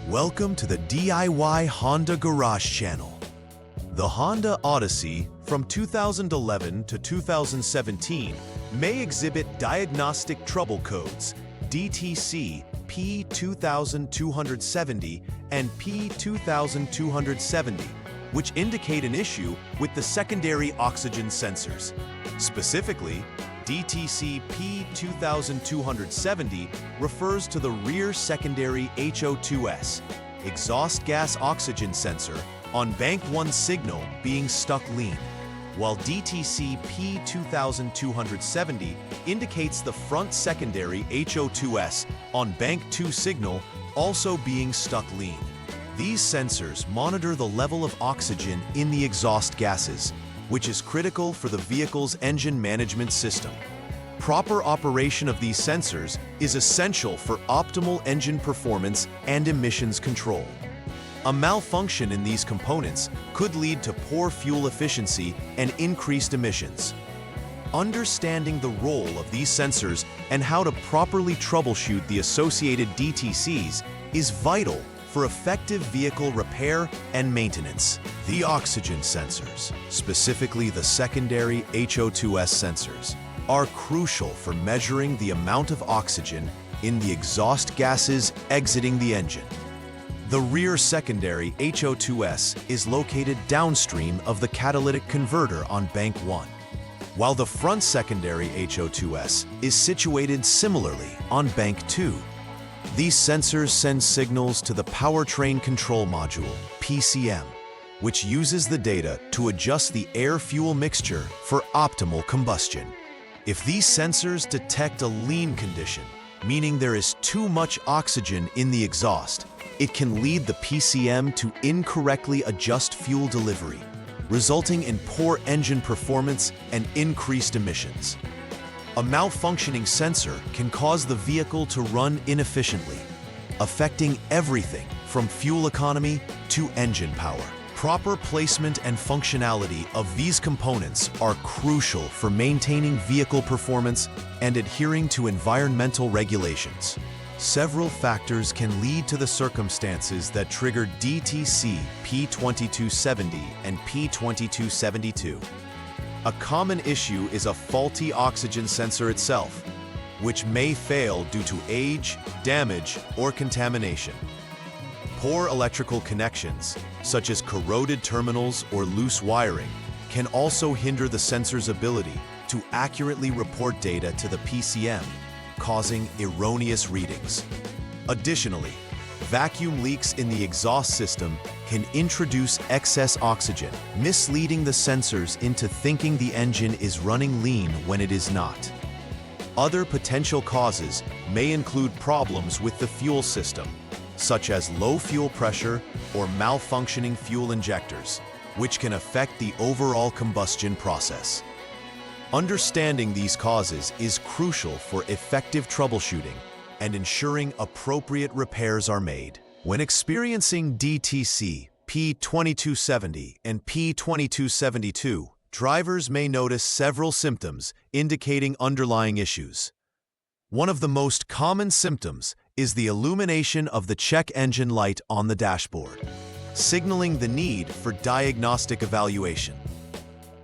Welcome to the DIY Honda Garage channel. The Honda Odyssey from 2011 to 2017 may exhibit diagnostic trouble codes DTC P2270 and P2270, which indicate an issue with the secondary oxygen sensors. Specifically, DTC P2270 refers to the rear secondary HO2S, exhaust gas oxygen sensor, on bank 1 signal being stuck lean, while DTC P2270 indicates the front secondary HO2S on bank 2 signal also being stuck lean. These sensors monitor the level of oxygen in the exhaust gases, which is critical for the vehicle's engine management system. Proper operation of these sensors is essential for optimal engine performance and emissions control. A malfunction in these components could lead to poor fuel efficiency and increased emissions. Understanding the role of these sensors and how to properly troubleshoot the associated DTCs is vital for effective vehicle repair and maintenance. The oxygen sensors, specifically the secondary HO2S sensors, are crucial for measuring the amount of oxygen in the exhaust gases exiting the engine. The rear secondary HO2S is located downstream of the catalytic converter on bank 1, while the front secondary HO2S is situated similarly on bank 2. These sensors send signals to the powertrain control module, PCM, which uses the data to adjust the air-fuel mixture for optimal combustion. If these sensors detect a lean condition, meaning there is too much oxygen in the exhaust, it can lead the PCM to incorrectly adjust fuel delivery, resulting in poor engine performance and increased emissions. A malfunctioning sensor can cause the vehicle to run inefficiently, affecting everything from fuel economy to engine power. Proper placement and functionality of these components are crucial for maintaining vehicle performance and adhering to environmental regulations. Several factors can lead to the circumstances that trigger DTC P2270 and P2272. A common issue is a faulty oxygen sensor itself, which may fail due to age, damage, or contamination. Poor electrical connections, such as corroded terminals or loose wiring, can also hinder the sensor's ability to accurately report data to the PCM, causing erroneous readings. Additionally, vacuum leaks in the exhaust system can introduce excess oxygen, misleading the sensors into thinking the engine is running lean when it is not. Other potential causes may include problems with the fuel system, such as low fuel pressure or malfunctioning fuel injectors, which can affect the overall combustion process. Understanding these causes is crucial for effective troubleshooting and ensuring appropriate repairs are made. When experiencing DTC P2270 and P2272, drivers may notice several symptoms indicating underlying issues. One of the most common symptoms is the illumination of the check engine light on the dashboard, signaling the need for diagnostic evaluation.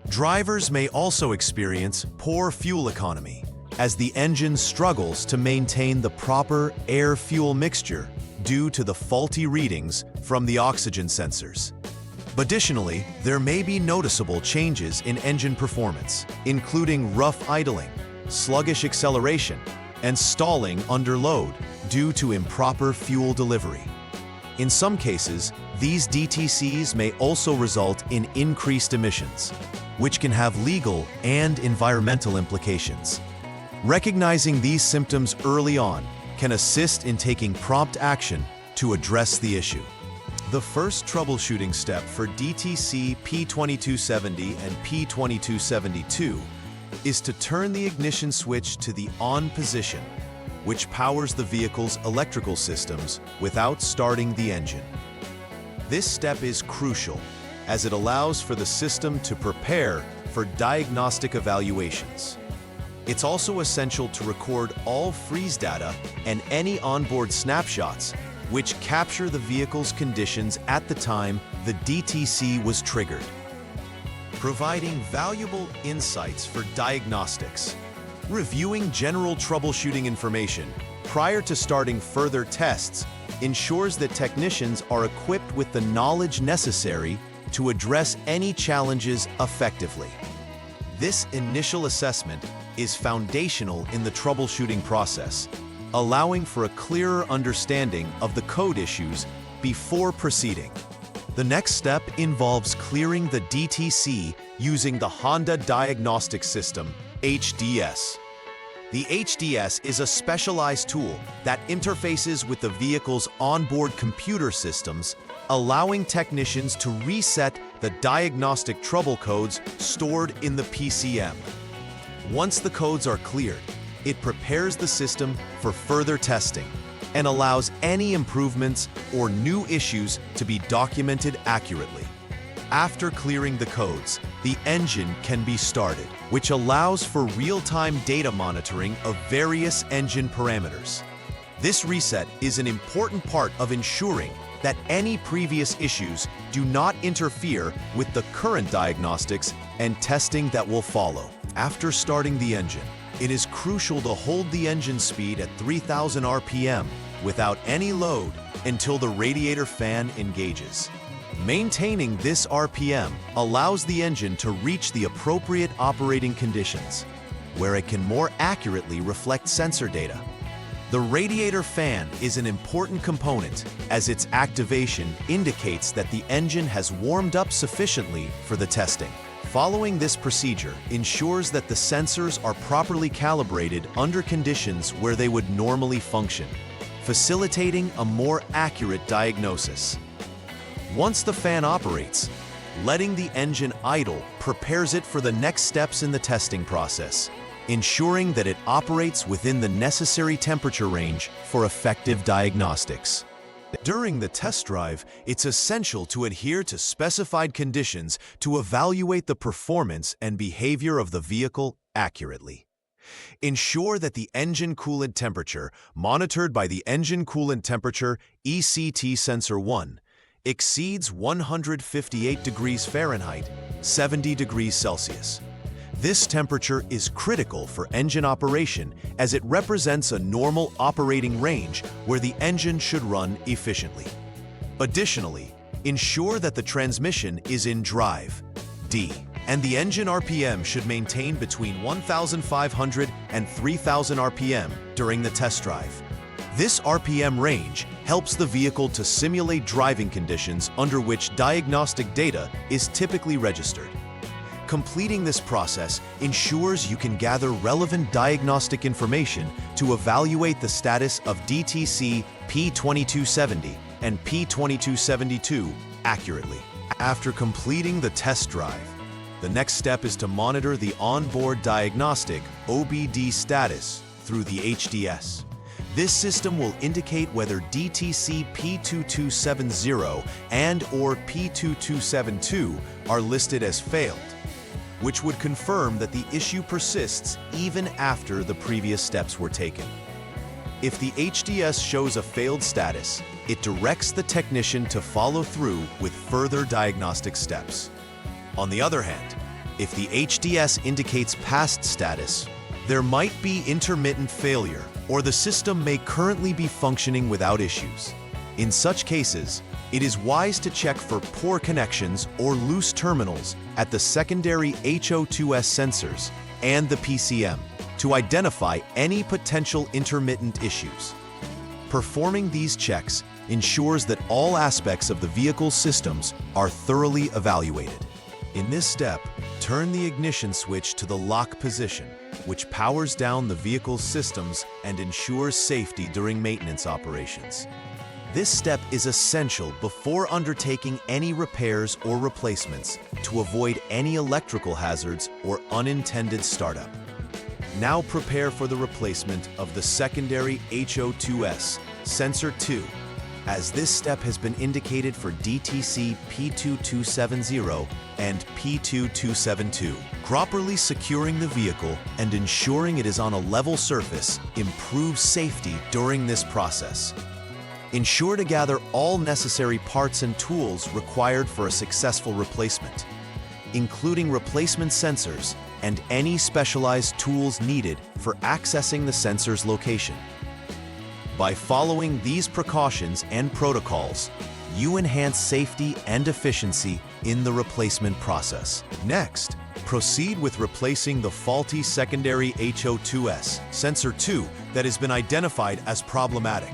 Drivers may also experience poor fuel economy as the engine struggles to maintain the proper air-fuel mixture due to the faulty readings from the oxygen sensors. Additionally, there may be noticeable changes in engine performance, including rough idling, sluggish acceleration, and stalling under load due to improper fuel delivery. In some cases, these DTCs may also result in increased emissions, which can have legal and environmental implications. Recognizing these symptoms early on can assist in taking prompt action to address the issue. The first troubleshooting step for DTC P2270 and P2272 is to turn the ignition switch to the on position, which powers the vehicle's electrical systems without starting the engine. This step is crucial as it allows for the system to prepare for diagnostic evaluations. It's also essential to record all freeze data and any onboard snapshots which capture the vehicle's conditions at the time the DTC was triggered, providing valuable insights for diagnostics. Reviewing general troubleshooting information prior to starting further tests ensures that technicians are equipped with the knowledge necessary to address any challenges effectively. This initial assessment is foundational in the troubleshooting process, allowing for a clearer understanding of the code issues before proceeding. The next step involves clearing the DTC using the Honda Diagnostic System, HDS. The HDS is a specialized tool that interfaces with the vehicle's onboard computer systems, allowing technicians to reset the diagnostic trouble codes stored in the PCM. Once the codes are cleared, it prepares the system for further testing and allows any improvements or new issues to be documented accurately. After clearing the codes, the engine can be started, which allows for real-time data monitoring of various engine parameters. This reset is an important part of ensuring that any previous issues do not interfere with the current diagnostics and testing that will follow. After starting the engine, it is crucial to hold the engine speed at 3,000 RPM without any load until the radiator fan engages. Maintaining this RPM allows the engine to reach the appropriate operating conditions, where it can more accurately reflect sensor data. The radiator fan is an important component, as its activation indicates that the engine has warmed up sufficiently for the testing. Following this procedure ensures that the sensors are properly calibrated under conditions where they would normally function, facilitating a more accurate diagnosis. Once the fan operates, letting the engine idle prepares it for the next steps in the testing process, ensuring that it operates within the necessary temperature range for effective diagnostics. During the test drive, it's essential to adhere to specified conditions to evaluate the performance and behavior of the vehicle accurately. Ensure that the engine coolant temperature, monitored by the Engine Coolant Temperature ECT Sensor 1, exceeds 158 degrees Fahrenheit, 70 degrees Celsius. This temperature is critical for engine operation as it represents a normal operating range where the engine should run efficiently. Additionally, ensure that the transmission is in drive, D, and the engine RPM should maintain between 1,500 and 3,000 RPM during the test drive. This RPM range helps the vehicle to simulate driving conditions under which diagnostic data is typically registered. Completing this process ensures you can gather relevant diagnostic information to evaluate the status of DTC P2270 and P2272 accurately. After completing the test drive, the next step is to monitor the onboard diagnostic OBD status through the HDS. This system will indicate whether DTC P2270 and/or P2272 are listed as failed, which would confirm that the issue persists even after the previous steps were taken. If the HDS shows a failed status, it directs the technician to follow through with further diagnostic steps. On the other hand, if the HDS indicates passed status, there might be intermittent failure, or the system may currently be functioning without issues. In such cases, it is wise to check for poor connections or loose terminals at the secondary HO2S sensors and the PCM to identify any potential intermittent issues. Performing these checks ensures that all aspects of the vehicle's systems are thoroughly evaluated. In this step, turn the ignition switch to the lock position, which powers down the vehicle's systems and ensures safety during maintenance operations. This step is essential before undertaking any repairs or replacements to avoid any electrical hazards or unintended startup. Now prepare for the replacement of the secondary HO2S Sensor 2, as this step has been indicated for DTC P2270 and P2272. Properly securing the vehicle and ensuring it is on a level surface improves safety during this process. Ensure to gather all necessary parts and tools required for a successful replacement, including replacement sensors and any specialized tools needed for accessing the sensor's location. By following these precautions and protocols, you enhance safety and efficiency in the replacement process. Next, proceed with replacing the faulty secondary HO2S sensor 2 that has been identified as problematic.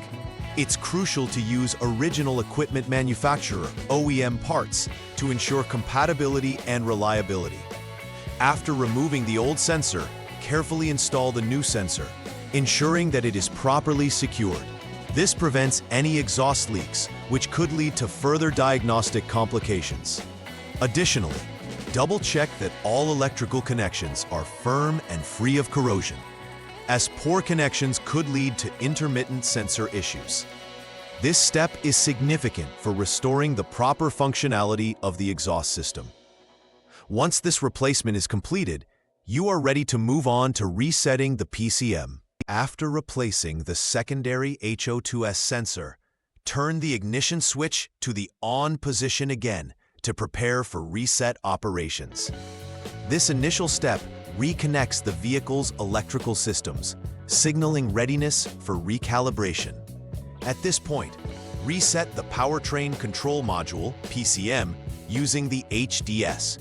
It's crucial to use original equipment manufacturer (OEM) parts to ensure compatibility and reliability. After removing the old sensor, carefully install the new sensor, ensuring that it is properly secured. This prevents any exhaust leaks, which could lead to further diagnostic complications. Additionally, double-check that all electrical connections are firm and free of corrosion, as poor connections could lead to intermittent sensor issues. This step is significant for restoring the proper functionality of the exhaust system. Once this replacement is completed, you are ready to move on to resetting the PCM. After replacing the secondary HO2S sensor, turn the ignition switch to the on position again to prepare for reset operations. This initial step reconnects the vehicle's electrical systems, signaling readiness for recalibration. At this point, reset the powertrain control module, PCM, using the HDS.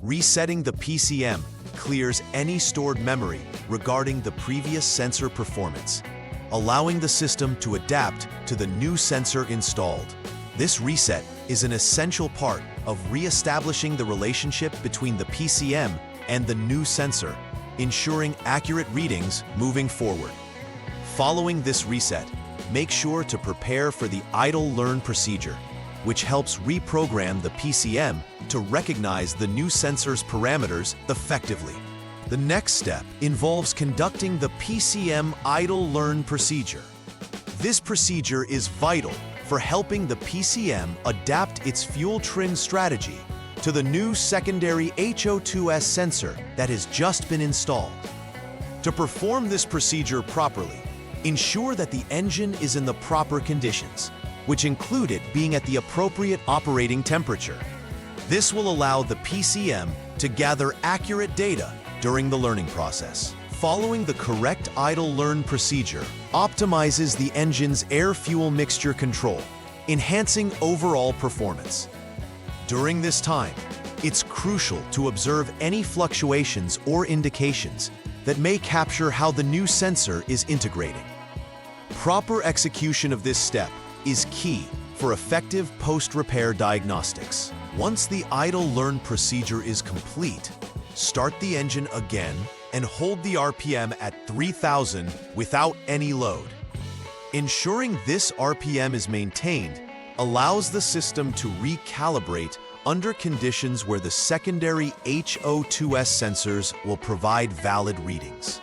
Resetting the PCM clears any stored memory regarding the previous sensor performance, allowing the system to adapt to the new sensor installed. This reset is an essential part of re-establishing the relationship between the PCM and the new sensor, ensuring accurate readings moving forward. Following this reset, make sure to prepare for the idle learn procedure, which helps reprogram the PCM to recognize the new sensor's parameters effectively. The next step involves conducting the PCM idle learn procedure. This procedure is vital for helping the PCM adapt its fuel trim strategy to the new secondary HO2S sensor that has just been installed. To perform this procedure properly, ensure that the engine is in the proper conditions, which include it being at the appropriate operating temperature. This will allow the PCM to gather accurate data during the learning process. Following the correct idle learn procedure optimizes the engine's air-fuel mixture control, enhancing overall performance. During this time, it's crucial to observe any fluctuations or indications that may capture how the new sensor is integrating. Proper execution of this step is key for effective post-repair diagnostics. Once the idle learn procedure is complete, start the engine again and hold the RPM at 3,000 without any load. Ensuring this RPM is maintained allows the system to recalibrate under conditions where the secondary HO2S sensors will provide valid readings.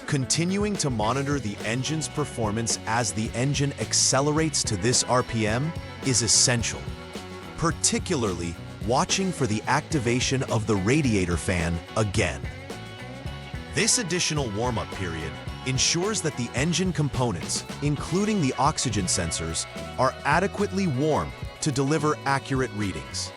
Continuing to monitor the engine's performance as the engine accelerates to this RPM is essential, particularly watching for the activation of the radiator fan again. This additional warm-up period ensures that the engine components, including the oxygen sensors, are adequately warm to deliver accurate readings.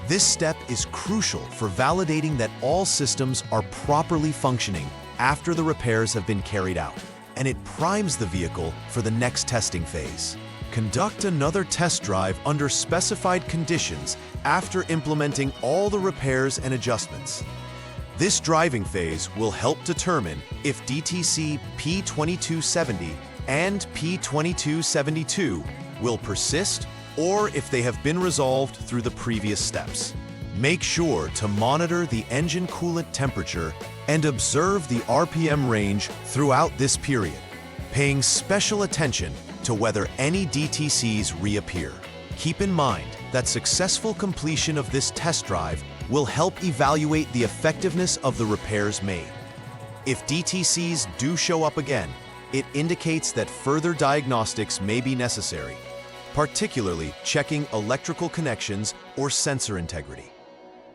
This step is crucial for validating that all systems are properly functioning after the repairs have been carried out, and it primes the vehicle for the next testing phase. Conduct another test drive under specified conditions after implementing all the repairs and adjustments. This driving phase will help determine if DTC P2270 and P2272 will persist or if they have been resolved through the previous steps. Make sure to monitor the engine coolant temperature and observe the RPM range throughout this period, paying special attention to whether any DTCs reappear. Keep in mind that successful completion of this test drive will help evaluate the effectiveness of the repairs made. If DTCs do show up again, it indicates that further diagnostics may be necessary, particularly checking electrical connections or sensor integrity.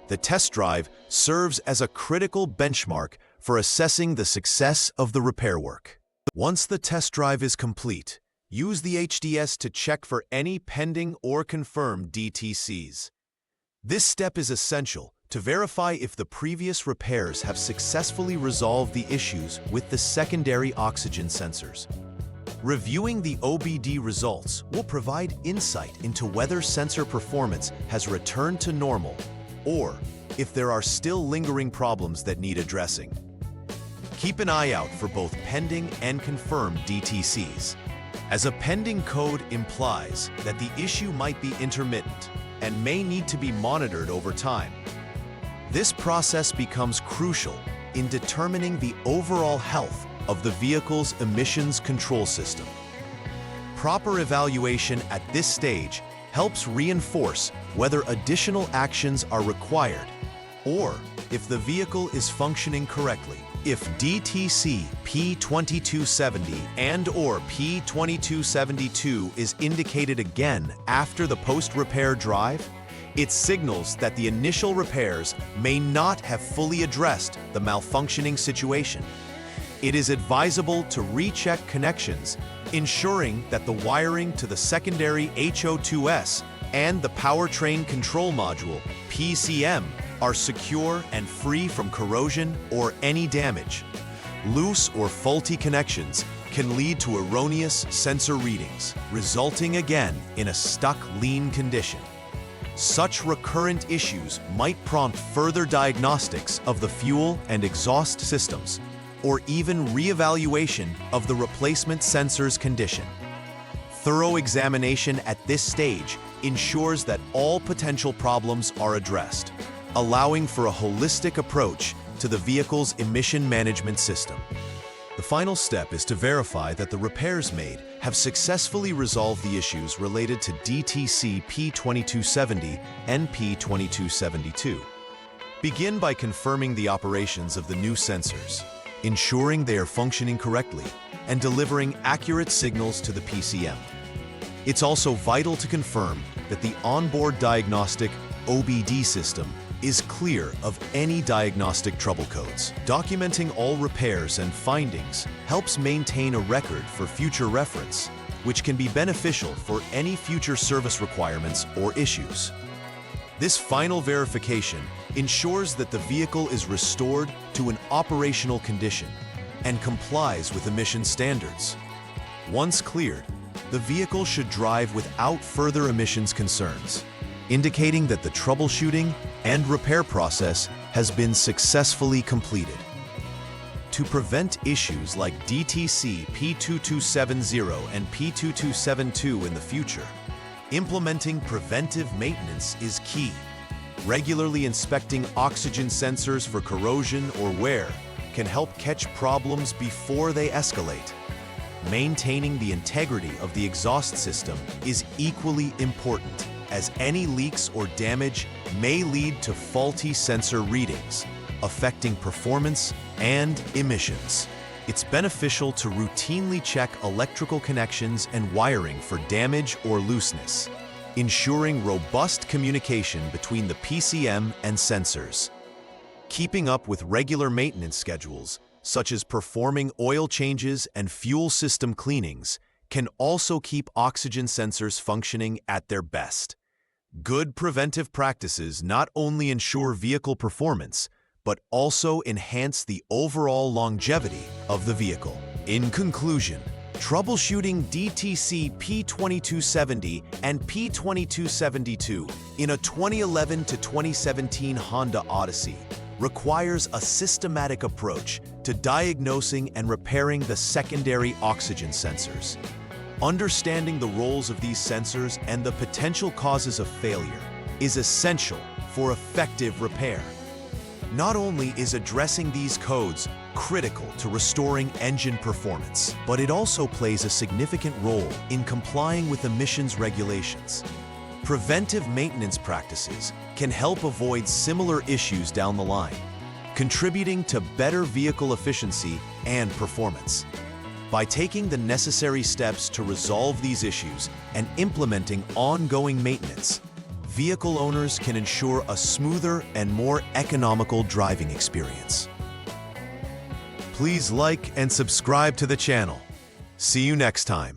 The test drive serves as a critical benchmark for assessing the success of the repair work. Once the test drive is complete, Use the HDS to check for any pending or confirmed DTCs. This step is essential to verify if the previous repairs have successfully resolved the issues with the secondary oxygen sensors. Reviewing the OBD results will provide insight into whether sensor performance has returned to normal or if there are still lingering problems that need addressing. Keep an eye out for both pending and confirmed DTCs, as a pending code implies that the issue might be intermittent and may need to be monitored over time. This process becomes crucial in determining the overall health of the vehicle's emissions control system. Proper evaluation at this stage helps reinforce whether additional actions are required or if the vehicle is functioning correctly. If DTC P2270 and or P2272 is indicated again after the post-repair drive, it signals that the initial repairs may not have fully addressed the malfunctioning situation. It is advisable to recheck connections, ensuring that the wiring to the secondary HO2S and the powertrain control module, PCM, are secure and free from corrosion or any damage. Loose or faulty connections can lead to erroneous sensor readings, resulting again in a stuck lean condition. Such recurrent issues might prompt further diagnostics of the fuel and exhaust systems, or even reevaluation of the replacement sensor's condition. Thorough examination at this stage ensures that all potential problems are addressed, allowing for a holistic approach to the vehicle's emission management system. The final step is to verify that the repairs made have successfully resolved the issues related to DTC P2270 and P2272. Begin by confirming the operations of the new sensors, ensuring they are functioning correctly and delivering accurate signals to the PCM. It's also vital to confirm that the onboard diagnostic OBD system is clear of any diagnostic trouble codes. Documenting all repairs and findings helps maintain a record for future reference, which can be beneficial for any future service requirements or issues. This final verification ensures that the vehicle is restored to an operational condition and complies with emission standards. Once cleared, the vehicle should drive without further emissions concerns, indicating that the troubleshooting and repair process has been successfully completed. To prevent issues like DTC P2270 and P2272 in the future, implementing preventive maintenance is key. Regularly inspecting oxygen sensors for corrosion or wear can help catch problems before they escalate. Maintaining the integrity of the exhaust system is equally important, as any leaks or damage may lead to faulty sensor readings, affecting performance and emissions. It's beneficial to routinely check electrical connections and wiring for damage or looseness, ensuring robust communication between the PCM and sensors. Keeping up with regular maintenance schedules, such as performing oil changes and fuel system cleanings, can also keep oxygen sensors functioning at their best. Good preventive practices not only ensure vehicle performance, but also enhance the overall longevity of the vehicle. In conclusion, troubleshooting DTC P2270 and P2272 in a 2011 to 2017 Honda Odyssey requires a systematic approach to diagnosing and repairing the secondary oxygen sensors. Understanding the roles of these sensors and the potential causes of failure is essential for effective repair. Not only is addressing these codes critical to restoring engine performance, but it also plays a significant role in complying with emissions regulations. Preventive maintenance practices can help avoid similar issues down the line, contributing to better vehicle efficiency and performance. By taking the necessary steps to resolve these issues and implementing ongoing maintenance, vehicle owners can ensure a smoother and more economical driving experience. Please like and subscribe to the channel. See you next time.